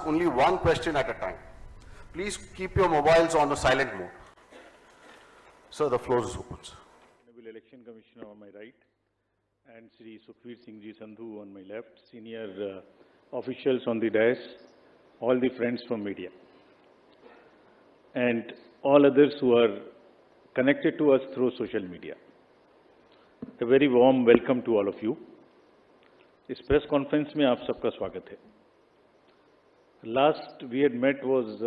ask only one question at a time. Please keep your mobiles on the silent mode. Sir, the floor is open. Honorable Election Commissioner on my right and Sri Sukhveer Singh Ji Sandhu on my left, senior officials on the dais, all the friends from media, and all others who are connected to us through social media. A very warm welcome to all of you. इस press conference में आप सबका स्वागत है. Last we had met was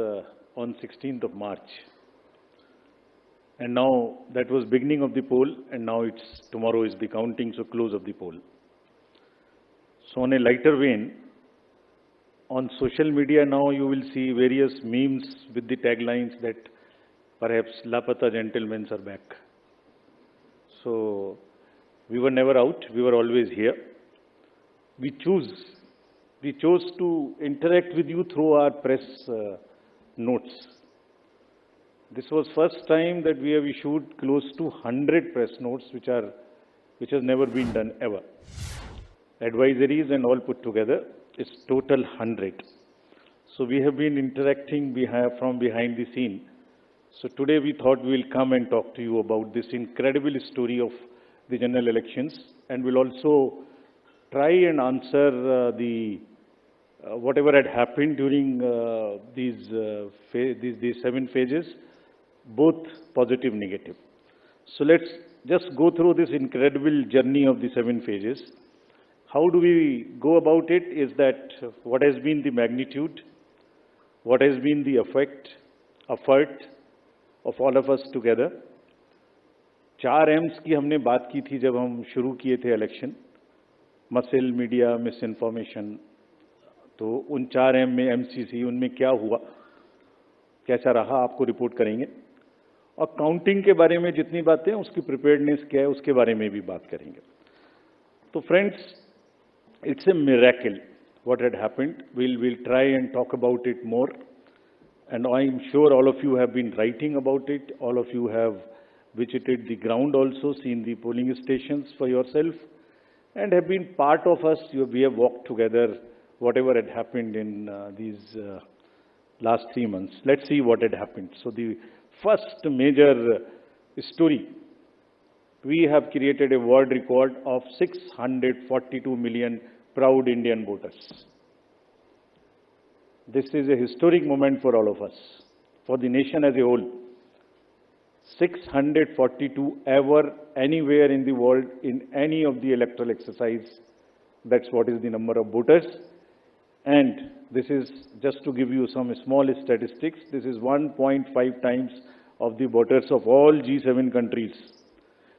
on 16th of March, and now that was beginning of the poll, and now tomorrow is the counting, so close of the poll. So on a lighter vein, on social media now you will see various memes with the taglines that perhaps Lapata gentlemen are back. So we were never out, we were always here. We chose to interact with you through our press notes. This was first time that we have issued close to 100 press notes, which has never been done ever. Advisories and all put together, it's total 100. So we have been interacting from behind the scene. So today we thought we will come and talk to you about this incredible story of the general elections, and we'll also try and answer whatever had happened during these 7 phases, both positive, negative. So let's just go through this incredible journey of the 7 phases. How do we go about it is that what has been the magnitude, what has been the effort of all of us together. 4 M's की हमने बात की थी जब हम शुरू किए थे election, muscle, media, miss information. तो उन 4 M में MCC, उनमें क्या हुआ, कैसा रहा, आपको रिपोर्ट करेंगे. और काउंटिंग के बारे में जितनी बातें, उसकी प्रिपेयर्डनेस क्या है, उसके बारे में भी बात करेंगे. तो friends, it's a miracle what had happened. We'll try and talk about it more. And I'm sure all of you have been writing about it. All of you have visited the ground also, seen the polling stations for yourself, and have been part of us. We have walked together, whatever had happened in these last 3 months. Let's see what had happened. So the first major story, we have created a world record of 642 million proud Indian voters. This is a historic moment for all of us, for the nation as a whole. 642 ever, anywhere in the world, in any of the electoral exercise. That's what is the number of voters. And this is, just to give you some small statistics, this is 1.5 times of the voters of all G7 countries.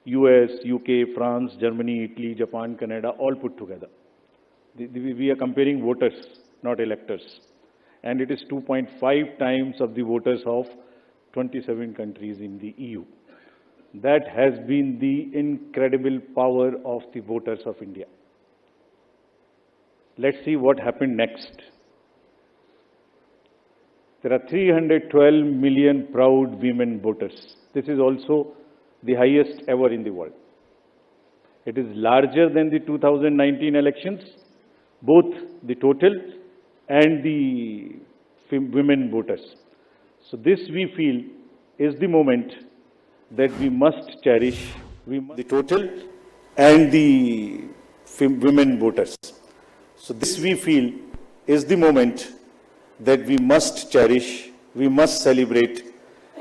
US, UK, France, Germany, Italy, Japan, Canada, all put together. We are comparing voters, not electors. And it is 2.5 times of the voters of 27 countries in the EU. That has been the incredible power of the voters of India. Let's see what happened next. There are 312 million proud women voters. This is also the highest ever in the world. It is larger than the 2019 elections, both the total and the women voters. So this, we feel, is the moment that we must cherish. The total and the women voters. So this, we feel, is the moment that we must cherish, we must celebrate,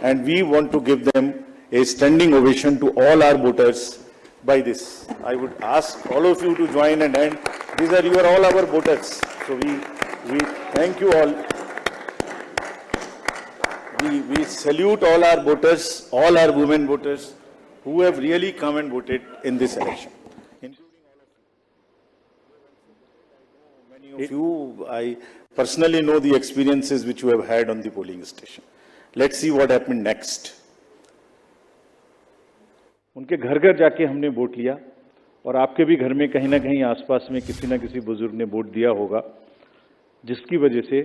and we want to give them a standing ovation to all our voters by this. I would ask all of you to join and end. These are all our voters. So we thank you all. We salute all our voters, all our women voters who have really come and voted in this election. Including all of you. Many of you, I personally know the experiences which you have had on the polling station. Let's see what happened next. उनके घर घर जाके हमने vote लिया, और आपके भी घर में कहीं ना कहीं आसपास में किसी ना किसी बुजुर्ग ने वोट दिया होगा, जिसकी वजह से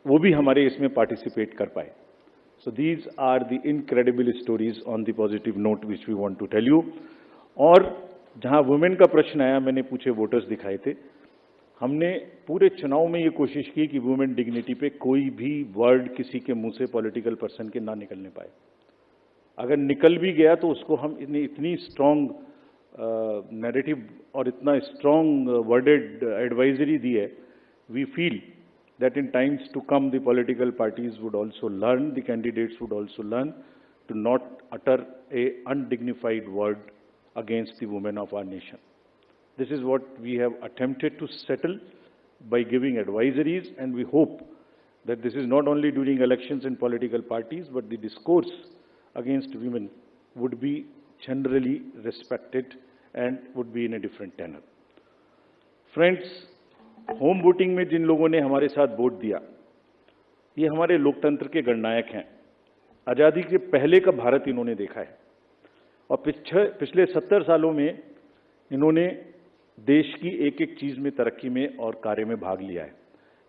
वो भी हमारे इसमें पार्टिसिपेट कर पाए. So these are the incredible stories on the positive note which we want to tell you. और जहां वुमेन का प्रश्न आया, मैंने पूछे वोटर्स दिखाए थे, हमने पूरे चुनाव में ये कोशिश की कि वुमेन डिग्निटी पे कोई भी वर्ड किसी के मुंह से पॉलिटिकल पर्सन के ना निकलने पाए। अगर निकल भी गया तो उसको हम इतनी स्ट्रॉन्ग नैरेटिव और इतना स्ट्रॉन्ग वर्डेड एडवाइजरी दी है, we feel that in times to come the political parties would also learn, the candidates would also learn to not utter a undignified word against the women of our nation. This is what we have attempted to settle by giving advisories, and we hope that this is not only during elections and political parties, but the discourse against women would be generally respected and would be in a different tenor. Friends, home voting में जिन लोगों ने हमारे साथ vote दिया, ये हमारे लोकतंत्र के गणनायक हैं। आज़ादी के पहले का भारत इन्होंने देखा है और पिछले 70 सालों में इन्होंने देश की एक एक चीज में, तरक्की में और कार्य में भाग लिया है।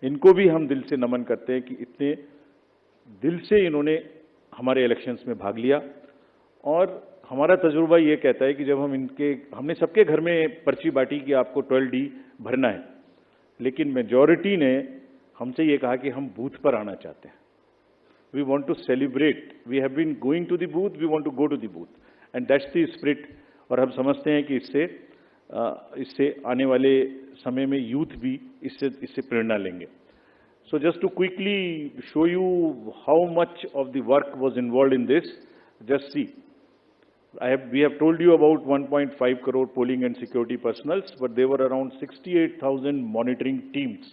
इनको भी हम दिल से नमन करते हैं कि इतने दिल से इन्होंने हमारे इलेक्शंस में भाग लिया। और हमारा तजुर्बा ये कहता है कि जब हमने सबके घर में पर्ची बांटी कि आपको 12D भरना है, लेकिन मेजॉरिटी ने हमसे ये कहा कि हम बूथ पर आना चाहते हैं। We want to celebrate, we have been going to the booth, we want to go to the booth, and that's the spirit. और हम समझते हैं कि इससे आने वाले समय में यूथ भी इससे प्रेरणा लेंगे। So just to quickly show you how much of the work was involved in this, just see, we have told you about 1.5 crore polling and security personals, but there were around 68,000 monitoring teams.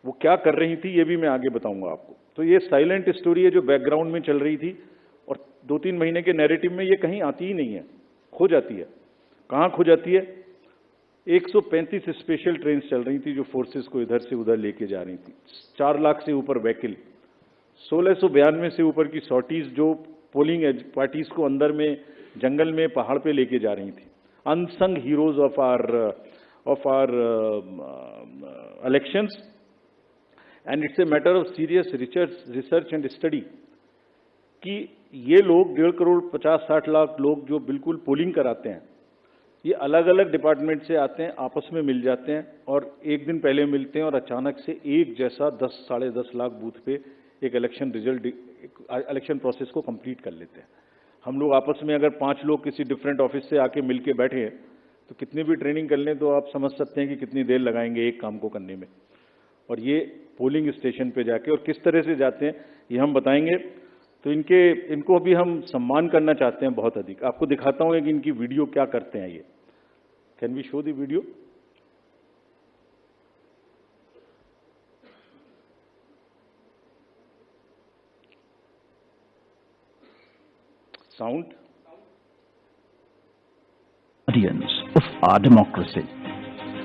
वो क्या कर रही थी ये भी मैं आगे बताऊंगा आपको। तो ये साइलेंट स्टोरी है जो बैकग्राउंड में चल रही थी और 2-3 महीने के नैरेटिव में ये कहीं आती ही नहीं है, खो जाती है। कहाँ खो जाती है? 135 स्पेशल ट्रेन चल रही थी जो फोर्सेस को इधर से उधर लेके जा रही थी। 4 लाख से ऊपर व्हीकल, 1692 से ऊपर की सॉर्टीज जो पोलिंग पार्टीज को अंदर में जंगल में पहाड़ पे लेके जा रही थी। Unsung heroes of our elections, and it's a matter of serious research and study कि ये लोग 1.5 करोड़ 50-60 लाख लोग जो बिल्कुल पोलिंग कराते हैं, ये अलग अलग डिपार्टमेंट से आते हैं, आपस में मिल जाते हैं और एक दिन पहले मिलते हैं और अचानक से एक जैसा 10-10.5 लाख बूथ पे एक इलेक्शन प्रोसेस को कंप्लीट कर लेते हैं। हम लोग आपस में अगर 5 लोग किसी डिफरेंट ऑफिस से आके मिलके बैठे हैं तो कितनी भी ट्रेनिंग कर लें तो आप समझ सकते हैं कि कितनी देर लगाएंगे एक काम को करने में। और ये पोलिंग स्टेशन पे जाके और किस तरह से जाते हैं ये हम बताएंगे। तो इनको भी हम सम्मान करना चाहते हैं बहुत अधिक। आपको दिखाता हूँ कि इनकी वीडियो क्या करते हैं ये। Can we show the video? Sound? Guardians of our democracy.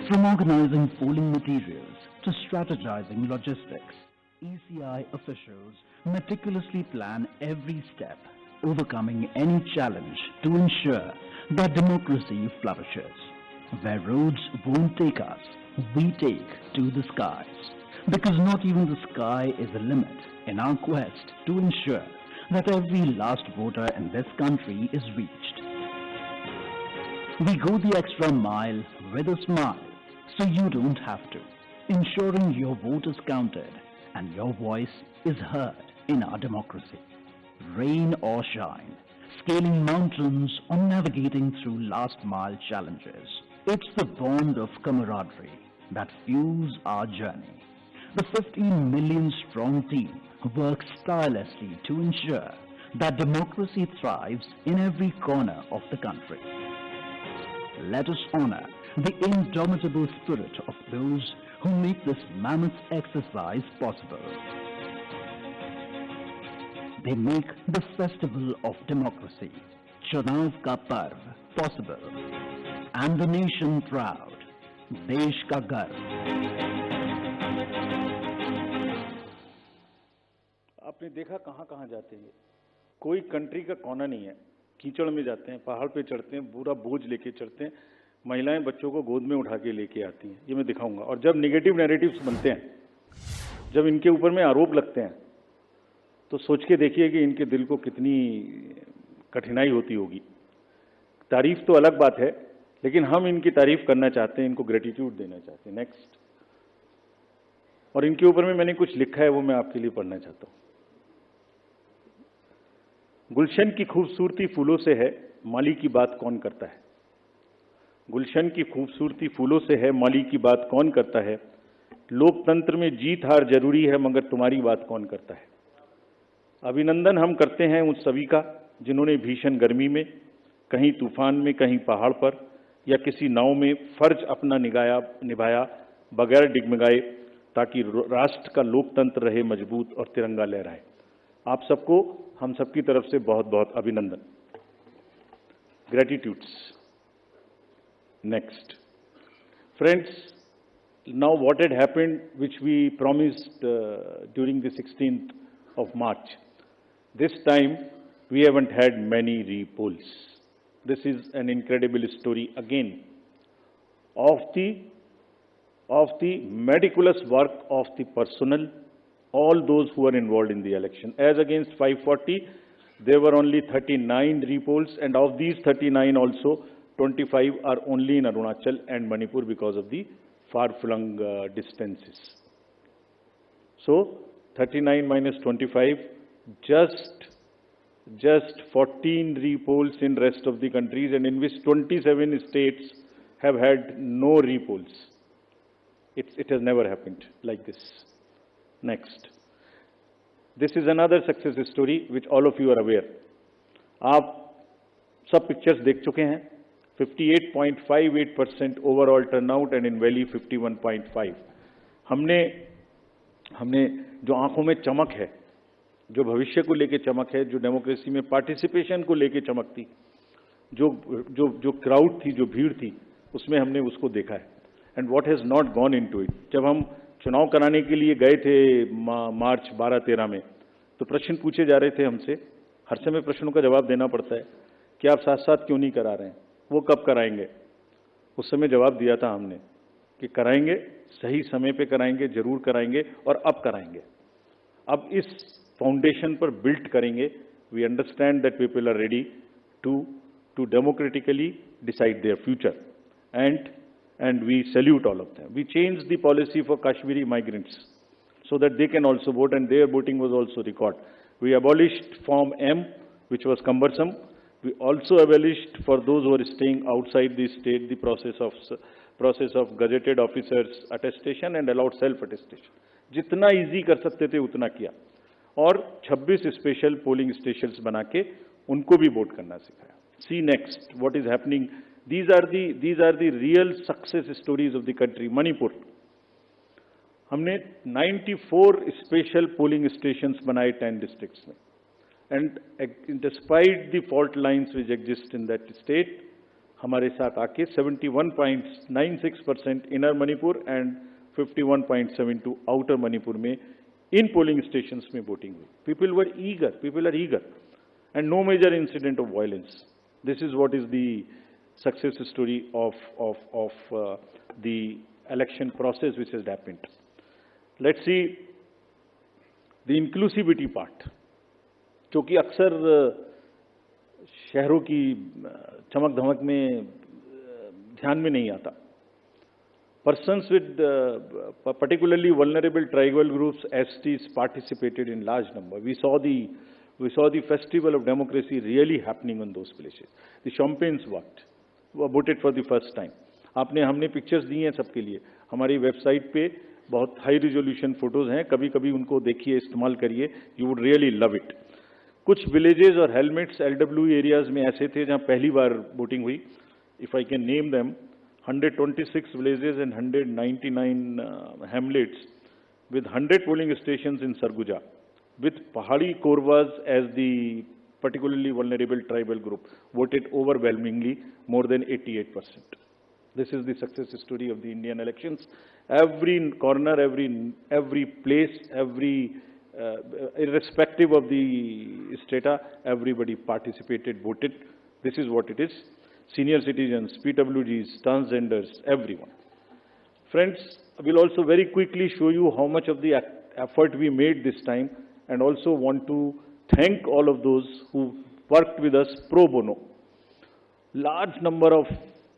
From organizing polling materials to strategizing logistics, ECI officials meticulously plan every step, overcoming any challenge to ensure that democracy flourishes. Where roads won't take us, we take to the skies. Because not even the sky is a limit in our quest to ensure that every last voter in this country is reached. We go the extra mile with a smile, so you don't have to, ensuring your vote is counted and your voice is heard in our democracy. Rain or shine, scaling mountains or navigating through last mile challenges, it's the bond of camaraderie that fuels our journey. The 15 million strong team works tirelessly to ensure that democracy thrives in every corner of the country. Let us honor the indomitable spirit of those who make this mammoth exercise possible. They make the festival of democracy, Chunav ka Parv, possible, and the nation proud, Desh ka Garv. आपने देखा कहाँ कहाँ जाते हैं, कोई country का कोना नहीं है। कीचड़ में जाते हैं, पहाड़ पे चढ़ते हैं, पूरा बोझ लेके चढ़ते हैं, महिलाएं बच्चों को गोद में उठा के लेके आती हैं। ये मैं दिखाऊंगा। और जब नेगेटिव नैरेटिव्स बनते हैं, जब इनके ऊपर में आरोप लगते हैं, तो सोच के देखिए कि इनके दिल को कितनी कठिनाई होती होगी। तारीफ तो अलग बात है, लेकिन हम इनकी तारीफ करना चाहते हैं, इनको ग्रेटिट्यूड देना चाहते हैं। नेक्स्ट। और इनके ऊपर में मैंने कुछ लिखा है, वो मैं आपके लिए पढ़ना चाहता हूं। गुलशन की खूबसूरती फूलों से है, माली की बात कौन करता है। गुलशन की खूबसूरती फूलों से है, माली की बात कौन करता है। लोकतंत्र में जीत हार जरूरी है, मगर तुम्हारी बात कौन करता है। अभिनंदन हम करते हैं उन सभी का जिन्होंने भीषण गर्मी में, कहीं तूफान में, कहीं पहाड़ पर या किसी नाव में फर्ज अपना निभाया बगैर डिगमगाए, ताकि राष्ट्र का लोकतंत्र रहे मजबूत और तिरंगा लहराए। आप सबको हम सबकी तरफ से बहुत बहुत अभिनंदन। Gratitudes. Next. Friends, now what had happened, which we promised during the 16th of March, this time we haven't had many repolls. This is an incredible story again of the meticulous work of the personnel, all those who are involved in the election. As against 540, there were only 39 repolls, and of these 39 also 25 are only in Arunachal and Manipur because of the far-flung distances. So 39 minus 25, just 14 repolls in rest of the countries, and in which 27 states have had no repolls. It has never happened like this. Next. This is another success story which all of you are aware. आप सब pictures देख चुके हैं। 58.58% overall turnout and in Valley 51.5. हमने जो आंखों में चमक है, जो भविष्य को लेके चमक है, जो डेमोक्रेसी में पार्टिसिपेशन को लेके चमक थी, जो क्राउड थी, जो भीड़ थी, उसमें हमने उसको देखा है। And what has not gone into it. जब हम चुनाव कराने के लिए गए थे मार्च 12-13 में, तो प्रश्न पूछे जा रहे थे हमसे। हर समय प्रश्नों का जवाब देना पड़ता है कि आप साथ साथ क्यों नहीं करा रहे हैं, वो कब कराएंगे। उस समय जवाब दिया था हमने कि कराएंगे, सही समय पे कराएंगे, जरूर कराएंगे और अब कराएंगे। अब इस फाउंडेशन पर बिल्ड करेंगे। We understand that people are ready to democratically decide their future, and we salute all of them. We changed the policy for Kashmiri migrants so that they can also vote, and their voting was also recorded. We abolished Form M, which was cumbersome. We also abolished for those who are staying outside the state the process of gazetted officers attestation and allowed self attestation. जितना easy कर सकते थे उतना किया, और 26 special polling stations बना के उनको भी वोट करना सिखाया। See next what is happening. These are the real success stories of the country. Manipur, हमने 94 स्पेशल पोलिंग स्टेशंस बनाए 10 डिस्ट्रिक्ट्स में, and despite the fault lines which exist in that state, हमारे साथ आके 71.96% inner Manipur and 51.72 outer Manipur में इन polling stations में voting हुई। People are eager and no major incident of violence. This is what is the success story of the election process which has happened. Let's see the inclusivity part, जो कि अक्सर शहरों की चमक धमक में ध्यान में नहीं आता। Persons with particularly vulnerable tribal groups, STs, participated in large number. We saw the festival of democracy really happening on those places. The champagnes voted for the first time. हमने पिक्चर्स दी हैं सबके लिए। हमारी वेबसाइट पे बहुत high resolution photos हैं, कभी कभी उनको देखिए, इस्तेमाल करिए, you would really love it. कुछ विलेजेस और हेलमेट्स LW एरियाज में ऐसे थे जहां पहली बार वोटिंग हुई। If I can name them, 126 villages and 199 hamlets with 100 polling stations in Sarguja, with Pahadi Korwas as the particularly vulnerable tribal group, voted overwhelmingly, more than 88%. This is the success story of the Indian elections. Every corner, every place, irrespective of the strata, everybody participated, voted. This is what it is. Senior citizens, PWGs, transgenders, everyone. Friends, I will also very quickly show you how much of the effort we made this time, and also want to thank all of those who worked with us pro bono. Large number of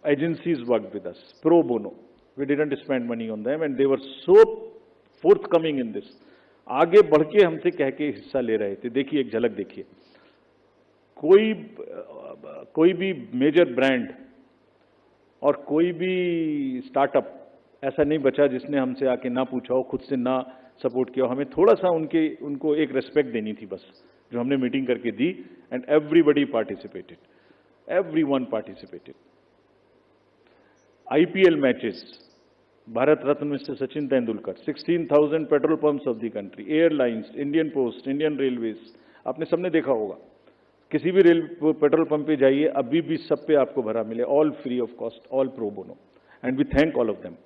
agencies worked with us, pro bono. We didn't spend money on them and they were so forthcoming in this. आगे बढ़ के हमसे कह के हिस्सा ले रहे थे. देखिए एक झलक देखिए. कोई भी मेजर ब्रांड और कोई भी स्टार्टअप ऐसा नहीं बचा जिसने हमसे आके ना पूछा हो, खुद से ना सपोर्ट किया हो. हमें थोड़ा सा उनको एक रेस्पेक्ट देनी थी बस, जो हमने मीटिंग करके दी. And everybody participated, everyone participated. IPL matches, Bharat Ratna mister Sachin Tendulkar, 16,000 petrol pumps of the country, airlines, Indian post, Indian railways, आपने सबने देखा होगा. किसी भी पेट्रोल पंप पे जाइए, अभी भी सब पे आपको भरा मिले, all free of cost, all pro bono. And we thank all of them.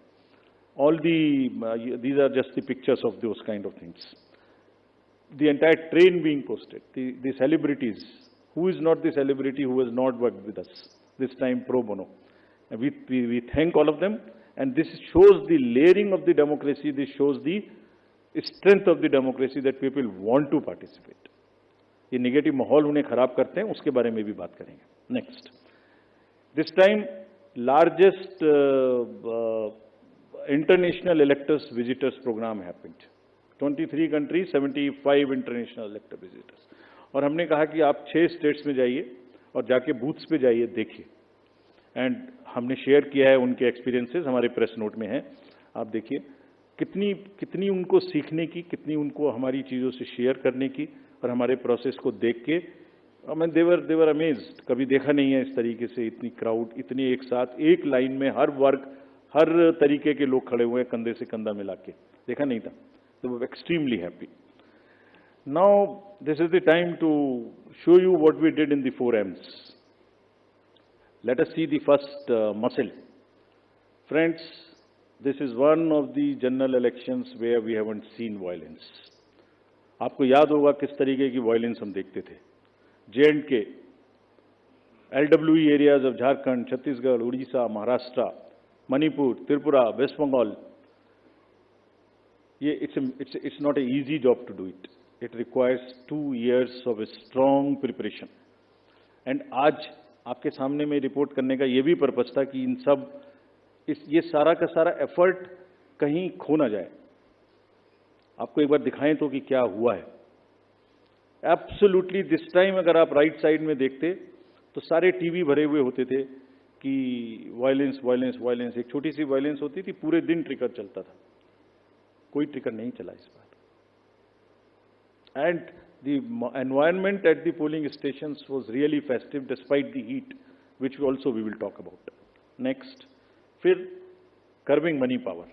All these are just the pictures of those kind of things. The entire train being posted, the celebrities. Who is not the celebrity who has not worked with us? This time pro bono. And we thank all of them. And this shows the layering of the democracy. This shows the strength of the democracy that people want to participate. ये negative माहौल उन्हें खराब करते हैं, उसके बारे में भी बात करेंगे. Next. This time, largest international electors visitors program happened. 23 countries, 75 international elector visitors. और हमने कहा कि आप 6 स्टेट्स में जाइए और जाके बूथ्स पे जाइए, देखिए. एंड हमने शेयर किया है उनके एक्सपीरियंसेस, हमारे प्रेस नोट में है, आप देखिए. कितनी उनको सीखने की, कितनी उनको हमारी चीज़ों से शेयर करने की, और हमारे प्रोसेस को देख के मैं देवर अमेज्ड. कभी देखा नहीं है इस तरीके से इतनी क्राउड, इतनी एक साथ एक लाइन में हर वर्ग, हर तरीके के लोग खड़े हुए हैं, कंधे से कंधा मिला के, देखा नहीं था. They were extremely happy. Now, this is the time to show you what we did in the 4 M's. Let us see the first muscle. Friends, this is one of the general elections where we haven't seen violence. आपको याद होगा किस तरीके की violence हम देखते थे. J&K, LWE areas of Jharkhand, Chhattisgarh, Odisha, Maharashtra, Manipur, Tripura, West Bengal. It's not an easy job to do it. It requires 2 years of a strong preparation. And आज आपके सामने में रिपोर्ट करने का ये भी पर्पस था कि ये सारा का सारा एफर्ट कहीं खो ना जाए. आपको एक बार दिखाएं तो कि क्या हुआ है. एब्सोल्युटली दिस टाइम अगर आप राइट साइड में देखते तो सारे टीवी भरे हुए होते थे कि वायलेंस वायलेंस वायलेंस. एक छोटी सी वायलेंस होती थी, पूरे दिन ट्रिगर चलता था. कोई ट्रिगर नहीं चला इस बार. And the environment at the polling stations was really festive despite the heat, which also we will talk about. Next, फिर कर्बिंग मनी पावर.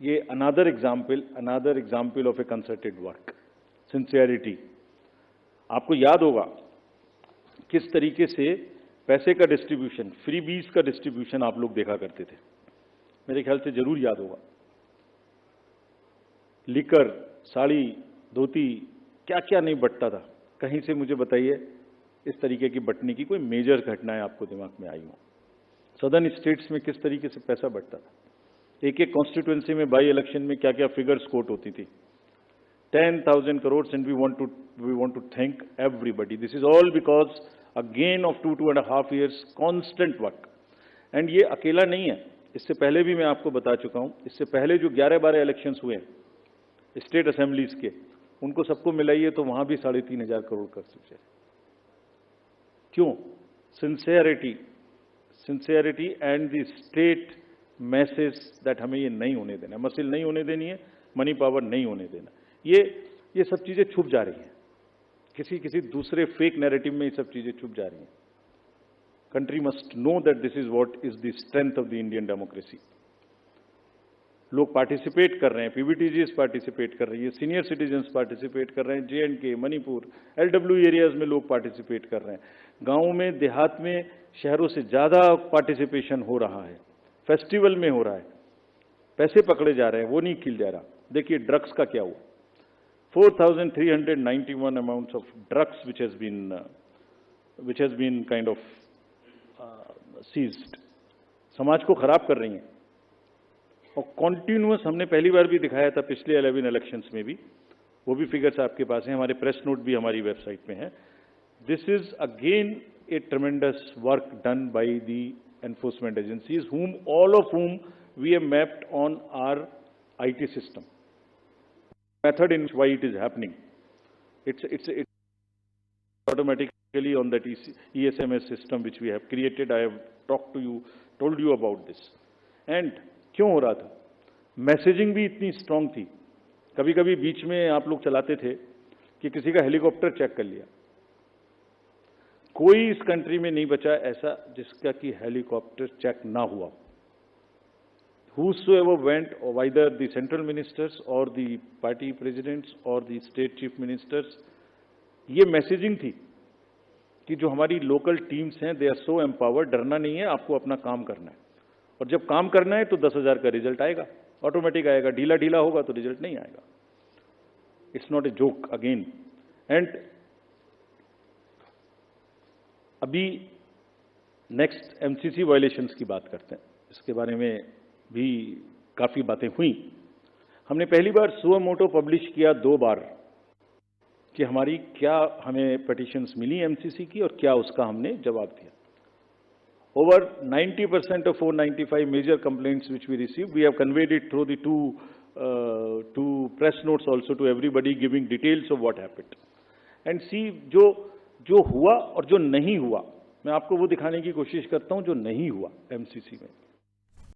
ये another example of a concerted work. Sincerity. आपको याद होगा किस तरीके से पैसे का डिस्ट्रीब्यूशन, फ्रीबीज का डिस्ट्रीब्यूशन आप लोग देखा करते थे. मेरे ख्याल से जरूर याद होगा. लिकर, साड़ी, धोती, क्या क्या नहीं बंटता था. कहीं से मुझे बताइए इस तरीके की बंटने की कोई मेजर घटनाएं आपको दिमाग में आई हो. सदर्न स्टेट्स में किस तरीके से पैसा बंटता था. एक कॉन्स्टिट्यूएंसी में बाई इलेक्शन में क्या क्या फिगर्स कोट होती थी. 10,000 crores, and we want to thank everybody. This is all because again of 2.5 years constant work. And ये अकेला नहीं है, इससे पहले भी मैं आपको बता चुका हूं. इससे पहले जो 11-12 इलेक्शंस हुए स्टेट असेंबलीज के, उनको सबको मिलाइए तो वहां भी 3,500 करोड़ कर सकते. क्यों? Sincerity and the state message that हमें ये नहीं होने देना, मसिल नहीं होने देनी है, मनी पावर नहीं होने देना. ये सब चीजें छुप जा रही हैं. किसी दूसरे फेक नैरेटिव में ये सब चीजें छुप जा रही हैं. Country must know that this is what is the strength of the Indian democracy. लोग पार्टिसिपेट कर रहे हैं, पीवीटीजीज पार्टिसिपेट कर रही है, सीनियर सिटीजन्स पार्टिसिपेट कर रहे हैं, J&K, मणिपुर, LWE एरियाज में लोग पार्टिसिपेट कर रहे हैं. गांवों में, देहात में, शहरों से ज्यादा पार्टिसिपेशन हो रहा है. फेस्टिवल में हो रहा है, पैसे पकड़े जा रहे हैं, वो नहीं खिल जा रहा. देखिए ड्रग्स का क्या हुआ. 4,391 amounts of drugs which has been kind of seized. समाज को खराब कर रही हैं. और कॉन्टिन्यूअस हमने पहली बार भी दिखाया था पिछले 11 इलेक्शंस में भी, वो भी फिगर्स आपके पास हैं, हमारे प्रेस नोट भी हमारी वेबसाइट में है. This is again A ट्रेमेंडस work done by the enforcement agencies, all of whom we have mapped on our IT system. Method in why it is happening. It's automatically on that ESMS system which we have created. I have told you about this. And क्यों हो रहा था? Messaging भी इतनी strong थी. कभी कभी बीच में आप लोग चलाते थे कि किसी का हेलीकॉप्टर चेक कर लिया. कोई इस कंट्री में नहीं बचा ऐसा जिसका कि हेलीकॉप्टर चेक ना हुआ. Whosoever went, or either the central ministers or the party presidents or the state chief ministers, ये मैसेजिंग थी कि जो हमारी लोकल टीम्स हैं, दे आर सो एम्पावर्ड, डरना नहीं है, आपको अपना काम करना है. और जब काम करना है तो 10,000 का रिजल्ट आएगा, ऑटोमेटिक आएगा. ढीला ढीला होगा तो रिजल्ट नहीं आएगा. It's not a joke again. And अभी नेक्स्ट एमसीसी वायलेशंस की बात करते हैं. इसके बारे में भी काफी बातें हुई. हमने पहली बार सुओ मोटो पब्लिश किया 2 बार कि हमारी क्या हमें पिटीशंस मिली एमसीसी की और क्या उसका हमने जवाब दिया. Over 90% of 495 major complaints which we received, we have conveyed it through the two press notes also to everybody, giving details of what happened. And see, जो हुआ और जो नहीं हुआ, मैं आपको वो दिखाने की कोशिश करता हूं जो नहीं हुआ एमसीसी में.